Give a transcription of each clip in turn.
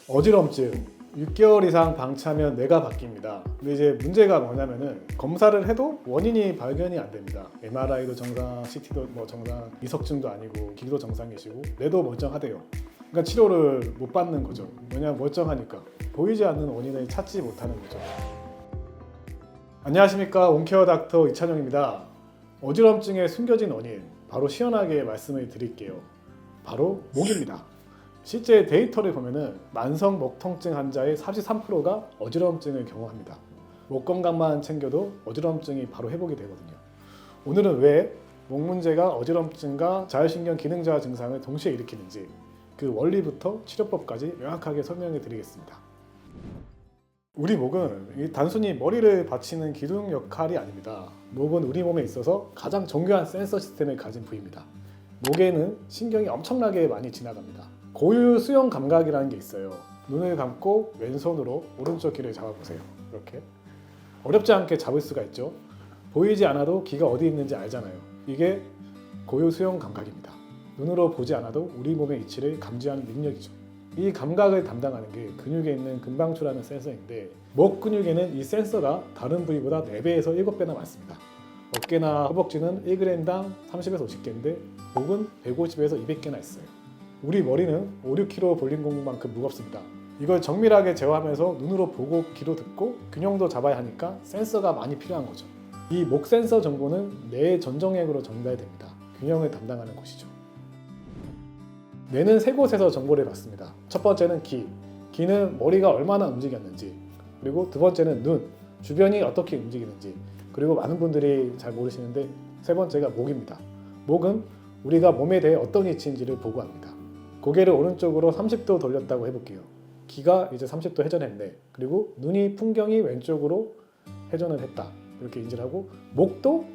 어지럼증 6개월 이상 방치하면 뇌가 바뀝니다. 근데 이제 문제가 뭐냐면은 검사를 해도 원인이 발견이 안 됩니다. MRI도 정상, CT도 뭐 정상, 이석증도 아니고 기도 정상이시고 뇌도 멀쩡하대요. 그러니까 치료를 못 받는 거죠. 왜냐하면 멀쩡하니까 보이지 않는 원인을 찾지 못하는 거죠. 안녕하십니까, 온케어 닥터 이찬용입니다. 어지럼증의 숨겨진 원인 바로 시원하게 말씀을 드릴게요. 바로 목입니다. 실제 데이터를 보면은 만성 목 통증 환자의 43%가 어지럼증을 경험합니다. 목 건강만 챙겨도 어지럼증이 바로 회복이 되거든요. 오늘은 왜 목 문제가 어지럼증과 자율신경 기능저하 증상을 동시에 일으키는지 그 원리부터 치료법까지 명확하게 설명해 드리겠습니다. 우리 목은 단순히 머리를 받치는 기둥 역할이 아닙니다. 목은 우리 몸에 있어서 가장 정교한 센서 시스템을 가진 부위입니다. 목에는 신경이 엄청나게 많이 지나갑니다. 고유 수용 감각이라는 게 있어요. 눈을 감고 왼손으로 오른쪽 귀를 잡아보세요. 이렇게 어렵지 않게 잡을 수가 있죠. 보이지 않아도 귀가 어디 있는지 알잖아요. 이게 고유 수용 감각입니다. 눈으로 보지 않아도 우리 몸의 위치를 감지하는 능력이죠. 이 감각을 담당하는 게 근육에 있는 금방추라는 센서인데, 목 근육에는 이 센서가 다른 부위보다 4배에서 7배나 많습니다. 어깨나 허벅지는 1g당 30에서 50개인데 목은 150에서 200개나 있어요. 우리 머리는 5, 6kg 볼링 공만큼 무겁습니다. 이걸 정밀하게 제어하면서 눈으로 보고 귀로 듣고 균형도 잡아야 하니까 센서가 많이 필요한 거죠. 이 목 센서 정보는 뇌의 전정맥으로 전달됩니다. 균형을 담당하는 곳이죠. 뇌는 3곳에서 정보를 받습니다. 첫 번째는 귀. 귀는 머리가 얼마나 움직였는지, 그리고 두 번째는 눈. 주변이 어떻게 움직이는지, 그리고 많은 분들이 잘 모르시는데 세 번째가 목입니다. 목은 우리가 몸에 대해 어떤 위치인지를 보고합니다. 고개를 오른쪽으로 30도 돌렸다고 해볼게요. 귀가 이제 30도 회전했네. 그리고 눈이 풍경이 왼쪽으로 회전을 했다. 이렇게 인지를 하고, 목도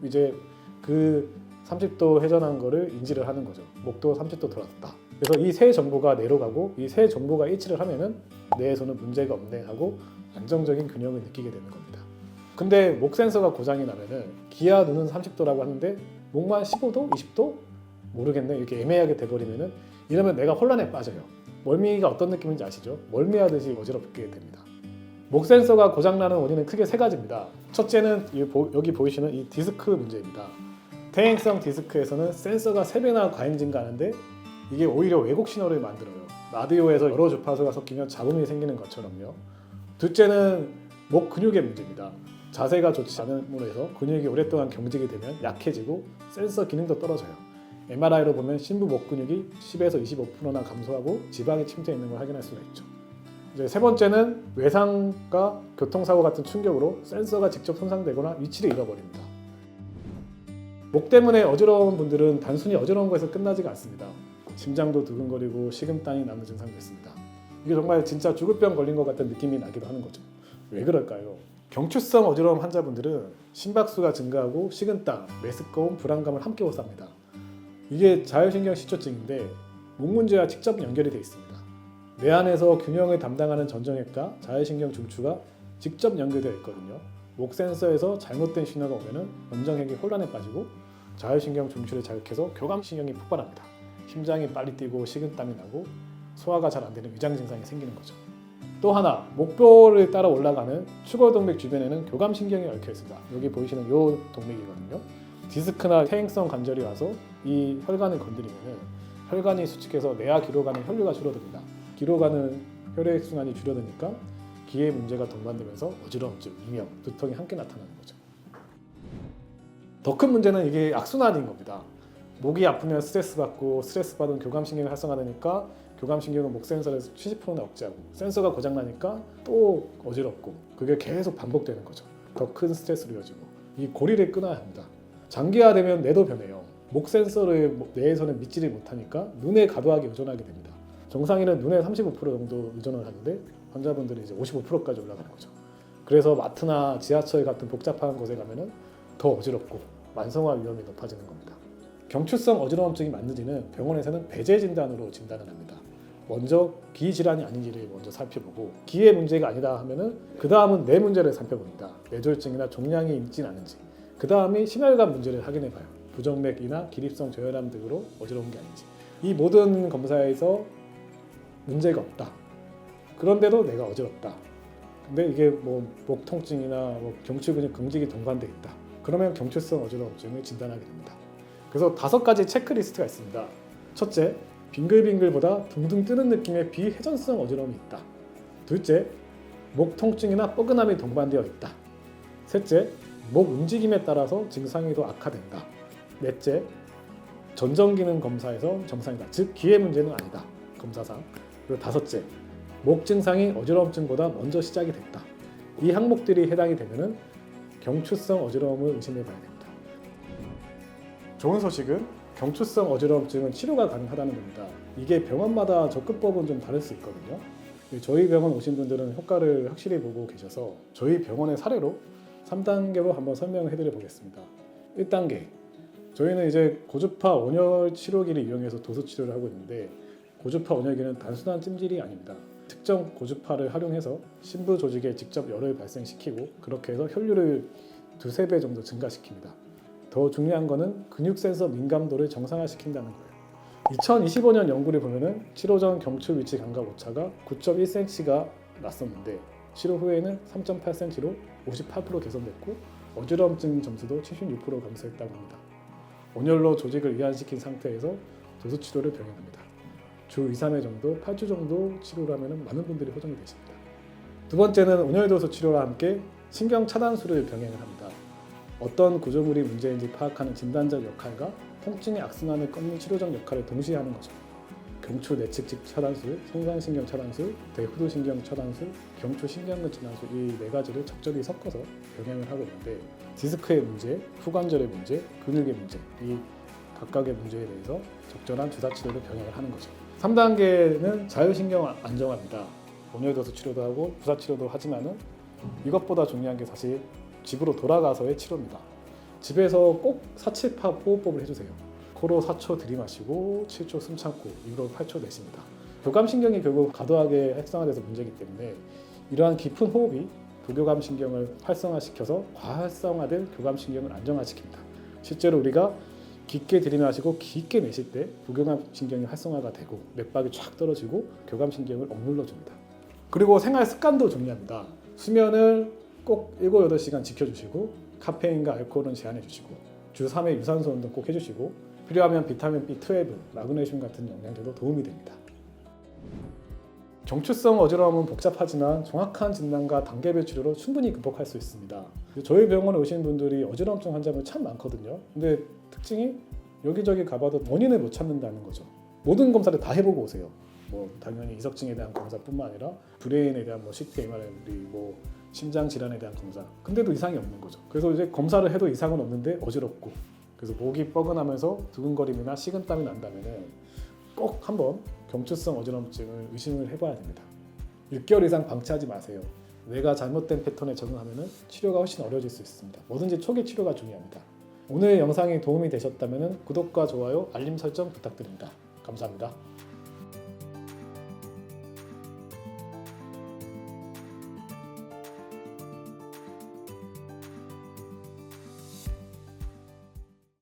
이제 그 30도 회전한 거를 인지를 하는 거죠. 목도 30도 돌았다. 그래서 이 세 정보가 뇌로 가고, 이 세 정보가 일치를 하면은 뇌에서는 문제가 없네 하고 안정적인 균형을 느끼게 되는 겁니다. 근데 목 센서가 고장이 나면은 귀와 눈은 30도라고 하는데 목만 15도, 20도 모르겠네 이렇게 애매하게 돼버리면은, 이러면 뇌가 혼란에 빠져요. 멀미가 어떤 느낌인지 아시죠? 멀미하듯이 어지럽게 됩니다. 목 센서가 고장나는 원인은 크게 3가지입니다. 첫째는 여기 보이시는 이 디스크 문제입니다. 퇴행성 디스크에서는 센서가 3배나 과잉 증가하는데 이게 오히려 왜곡 신호를 만들어요. 라디오에서 여러 주파수가 섞이면 잡음이 생기는 것처럼요. 둘째는 목 근육의 문제입니다. 자세가 좋지 않음으로 해서 근육이 오랫동안 경직이 되면 약해지고 센서 기능도 떨어져요. MRI로 보면 심부 목 근육이 10에서 25%나 감소하고 지방이 침투해 있는 걸 확인할 수가 있죠. 이제 세 번째는 외상과 교통사고 같은 충격으로 센서가 직접 손상되거나 위치를 잃어버립니다. 목 때문에 어지러운 분들은 단순히 어지러운 거에서 끝나지가 않습니다. 심장도 두근거리고 식은땀이 나는 증상도 있습니다. 이게 정말 진짜 죽을 병 걸린 것 같은 느낌이 나기도 하는 거죠. 왜 그럴까요? 경추성 어지러움 환자분들은 심박수가 증가하고 식은땀, 메스꺼움, 불안감을 함께 호소합니다. 이게 자율신경 실조증인데 목 문제와 직접 연결이 되어 있습니다. 뇌 안에서 균형을 담당하는 전정맥과 자율신경 중추가 직접 연결되어 있거든요. 목 센서에서 잘못된 신호가 오면은 전정맥이 혼란에 빠지고 자율신경 중추를 자극해서 교감신경이 폭발합니다. 심장이 빨리 뛰고 식은땀이 나고 소화가 잘 안 되는 위장 증상이 생기는 거죠. 또 하나, 목뼈를 따라 올라가는 추골동맥 주변에는 교감신경이 얽혀 있습니다. 여기 보이시는 이 동맥이거든요. 디스크나 퇴행성 관절이 와서 이 혈관을 건드리면은 혈관이 수축해서 뇌와 귀로 가는 혈류가 줄어듭니다. 귀로 가는 혈액순환이 줄어드니까 귀에 문제가 동반되면서 어지러움증, 이명, 두통이 함께 나타나는 거죠. 더 큰 문제는 이게 악순환인 겁니다. 목이 아프면 스트레스 받고, 스트레스 받은 교감신경이 활성화되니까 교감신경은 목 센서를 70%나 억제하고, 센서가 고장나니까 또 어지럽고, 그게 계속 반복되는 거죠. 더 큰 스트레스로 이어지고, 이 고리를 끊어야 합니다. 장기화되면 뇌도 변해요. 목 센서를 뇌에서는 믿지를 못하니까 눈에 과도하게 의존하게 됩니다. 정상인은 눈에 35% 정도 의존을 하는데 환자분들이 이제 55%까지 올라가는 거죠. 그래서 마트나 지하철 같은 복잡한 곳에 가면은 더 어지럽고 만성화 위험이 높아지는 겁니다. 경추성 어지러움증이 맞는지는 병원에서는 배제 진단으로 진단을 합니다. 먼저 귀 질환이 아닌지를 먼저 살펴보고, 귀의 문제가 아니다 하면은 그 다음은 뇌 문제를 살펴봅니다. 뇌졸중이나 종양이 있진 않은지. 그 다음이 심혈관 문제를 확인해봐요. 부정맥이나 기립성 저혈압 등으로 어지러운 게 아닌지. 이 모든 검사에서 문제가 없다. 그런데도 내가 어지럽다. 근데 이게 뭐 목 통증이나 뭐 경추 근육 경직이 동반돼 있다. 그러면 경추성 어지러움증을 진단하게 됩니다. 그래서 5가지 체크리스트가 있습니다. 첫째, 빙글빙글보다 둥둥 뜨는 느낌의 비회전성 어지러움이 있다. 둘째, 목 통증이나 뻐근함이 동반되어 있다. 셋째, 목 움직임에 따라서 증상이 더 악화된다. 넷째, 전정기능 검사에서 정상이다. 즉 기의 문제는 아니다. 검사상. 그리고 다섯째, 목 증상이 어지러움증보다 먼저 시작이 됐다. 이 항목들이 해당이 되면은 경추성 어지러움을 의심해 봐야 됩니다. 좋은 소식은 경추성 어지러움증은 치료가 가능하다는 겁니다. 이게 병원마다 접근법은 좀 다를 수 있거든요. 저희 병원 오신 분들은 효과를 확실히 보고 계셔서 저희 병원의 사례로 3단계로 한번 설명을 해드려 보겠습니다. 1단계, 저희는 이제 고주파 온열 치료기를 이용해서 도수 치료를 하고 있는데, 고주파 온열기는 단순한 찜질이 아닙니다. 특정 고주파를 활용해서 심부 조직에 직접 열을 발생시키고 그렇게 해서 혈류를 2~3배 정도 증가시킵니다. 더 중요한 거는 근육 센서 민감도를 정상화시킨다는 거예요. 2025년 연구를 보면은 치료 전 경추 위치 감각 오차가 9.1cm가 났었는데 치료 후에는 3.8cm로 58% 개선됐고 어지러움증 점수도 76% 감소했다고 합니다. 온열로 조직을 이완시킨 상태에서 도수 치료를 병행합니다. 주 2~3회 정도, 8주 정도 치료를 하면 많은 분들이 호전이 되십니다. 두 번째는 온열도수 치료와 함께 신경 차단술을 병행을 합니다. 어떤 구조물이 문제인지 파악하는 진단적 역할과 통증의 악순환을 끊는 치료적 역할을 동시에 하는 거죠. 경추 내측직 차단술, 손상신경 차단술, 대후두신경 차단술, 경추 신경근 차단술 이 4가지를 적절히 섞어서 병행을 하고 있는데 디스크의 문제, 후관절의 문제, 근육의 문제 이 각각의 문제에 대해서 적절한 주사 치료를 병행을 하는 거죠. 3단계는 자율신경 안정화입니다. 온열도수 치료도 하고 주사 치료도 하지만은 이것보다 중요한 게 사실 집으로 돌아가서의 치료입니다. 집에서 꼭 478 호흡법을 해주세요. 코로 4초 들이마시고 7초 숨 참고 입으로 8초 내쉽니다. 교감신경이 결국 과도하게 활성화돼서 문제이기 때문에 이러한 깊은 호흡이 부교감신경을 활성화시켜서 과활성화된 교감신경을 안정화시킵니다. 실제로 우리가 깊게 들이마시고 깊게 내쉴 때 부교감신경이 활성화가 되고 맥박이 쫙 떨어지고 교감신경을 억눌러줍니다. 그리고 생활 습관도 중요합니다. 수면을 꼭 7~8시간 지켜주시고 카페인과 알코올은 제한해 주시고 주 3회 유산소 운동 꼭 해주시고 필요하면 비타민 B12, 마그네슘 같은 영양제도 도움이 됩니다. 경추성 어지러움은 복잡하지만 정확한 진단과 단계별 치료로 충분히 극복할 수 있습니다. 저희 병원에 오시는 분들이 어지러움증 환자분 참 많거든요. 근데 특징이 여기저기 가봐도 원인을 못 찾는다는 거죠. 모든 검사를 다 해보고 오세요. 뭐 당연히 이석증에 대한 검사뿐만 아니라 브레인에 대한 CT, MRI, 심장 질환에 대한 검사. 근데도 이상이 없는 거죠. 그래서 이제 검사를 해도 이상은 없는데 어지럽고, 그래서 목이 뻐근하면서 두근거림이나 식은땀이 난다면은 꼭 한번 경추성 어지러움증을 의심을 해봐야 됩니다. 6개월 이상 방치하지 마세요. 뇌가 잘못된 패턴에 적응하면은 치료가 훨씬 어려워질 수 있습니다. 뭐든지 초기 치료가 중요합니다. 오늘 영상이 도움이 되셨다면 구독과 좋아요, 알림 설정 부탁드립니다. 감사합니다.